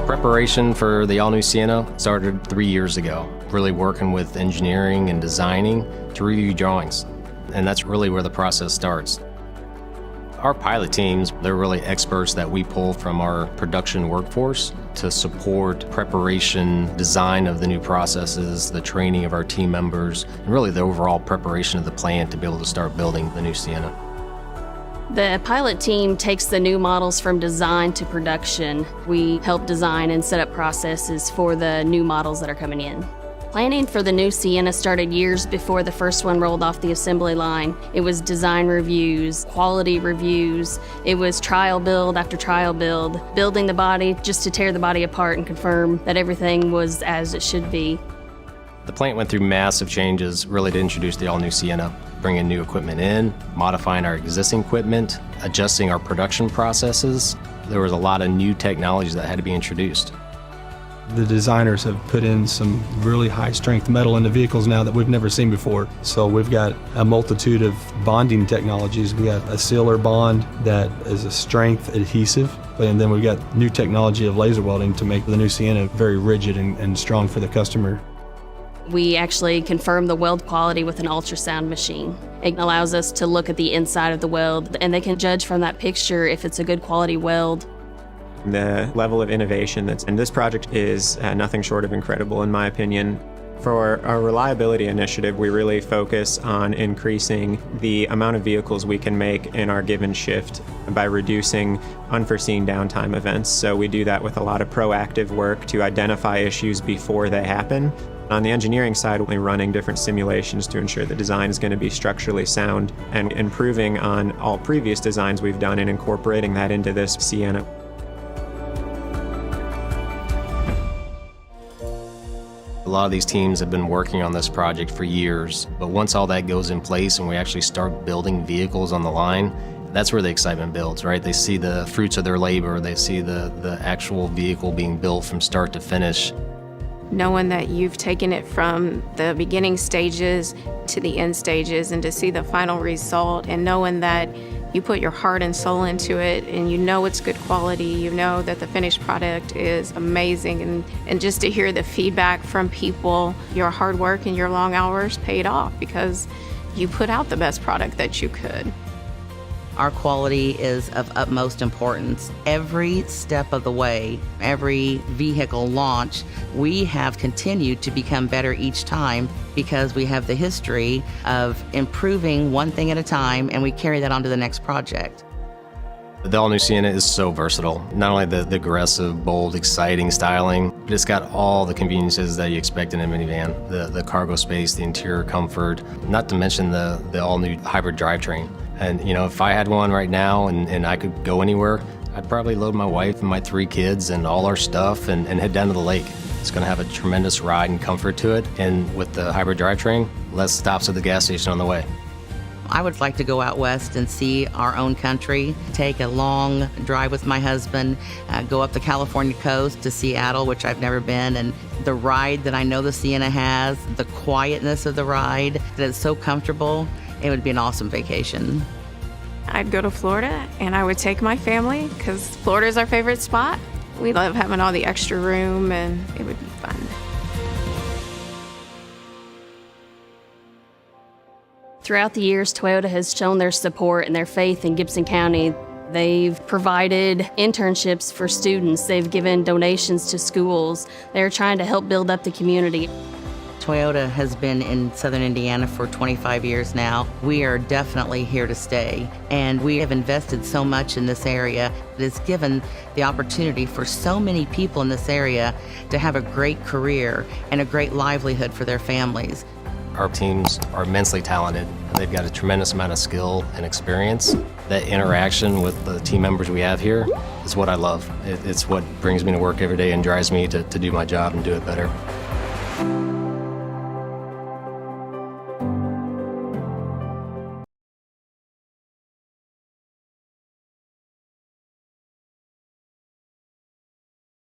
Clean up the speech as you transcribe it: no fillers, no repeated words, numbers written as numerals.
Preparation for the all-new Sienna started 3 years ago, really working with engineering and designing to review drawings. And that's really where the process starts. Our pilot teams, they're really experts that we pull from our production workforce to support preparation, design of the new processes, the training of our team members, and really the overall preparation of the plant to be able to start building the new Sienna. The pilot team takes the new models from design to production. We help design and set up processes for the new models that are coming in. Planning for the new Sienna started years before the first one rolled off the assembly line. It was design reviews, quality reviews. It was trial build after trial build, building the body just to tear the body apart and confirm that everything was as it should be. The plant went through massive changes really to introduce the all-new Sienna, bringing new equipment in, modifying our existing equipment, adjusting our production processes. There was a lot of new technologies that had to be introduced. The designers have put in some really high-strength metal into vehicles now that we've never seen before. So we've got a multitude of bonding technologies. We got a sealer bond that is a strength adhesive, and then we've got new technology of laser welding to make the new Sienna very rigid and strong for the customer. We actually confirm the weld quality with an ultrasound machine. It allows us to look at the inside of the weld, and they can judge from that picture if it's a good quality weld. The level of innovation that's in this project is nothing short of incredible, in my opinion. For our reliability initiative, we really focus on increasing the amount of vehicles we can make in our given shift by reducing unforeseen downtime events. So we do that with a lot of proactive work to identify issues before they happen. On the engineering side, we're running different simulations to ensure the design is going to be structurally sound and improving on all previous designs we've done and incorporating that into this Sienna. A lot of these teams have been working on this project for years, but once all that goes in place and we actually start building vehicles on the line, that's where the excitement builds, right? They see the fruits of their labor, they see the actual vehicle being built from start to finish. Knowing that you've taken it from the beginning stages to the end stages and to see the final result, and knowing that you put your heart and soul into it and you know it's good quality, you know that the finished product is amazing, and just to hear the feedback from people, your hard work and your long hours paid off because you put out the best product that you could. Our quality is of utmost importance. Every step of the way, every vehicle launch, we have continued to become better each time because we have the history of improving one thing at a time, and we carry that on to the next project. The all-new Sienna is so versatile. Not only the aggressive, bold, exciting styling, but it's got all the conveniences that you expect in a minivan. The cargo space, the interior comfort, not to mention the all-new hybrid drivetrain. And if I had one right now and I could go anywhere, I'd probably load my wife and my 3 kids and all our stuff and head down to the lake. It's going to have a tremendous ride and comfort to it. And with the hybrid drivetrain, less stops at the gas station on the way. I would like to go out west and see our own country, take a long drive with my husband, go up the California coast to Seattle, which I've never been, and the ride that I know the Sienna has, the quietness of the ride, that it's so comfortable. It would be an awesome vacation. I'd go to Florida and I would take my family because Florida is our favorite spot. We love having all the extra room and it would be fun. Throughout the years, Toyota has shown their support and their faith in Gibson County. They've provided internships for students. They've given donations to schools. They're trying to help build up the community. Toyota has been in Southern Indiana for 25 years now. We are definitely here to stay, and we have invested so much in this area. It has given the opportunity for so many people in this area to have a great career and a great livelihood for their families. Our teams are immensely talented. They've got a tremendous amount of skill and experience. That interaction with the team members we have here is what I love. It's what brings me to work every day and drives me to do my job and do it better.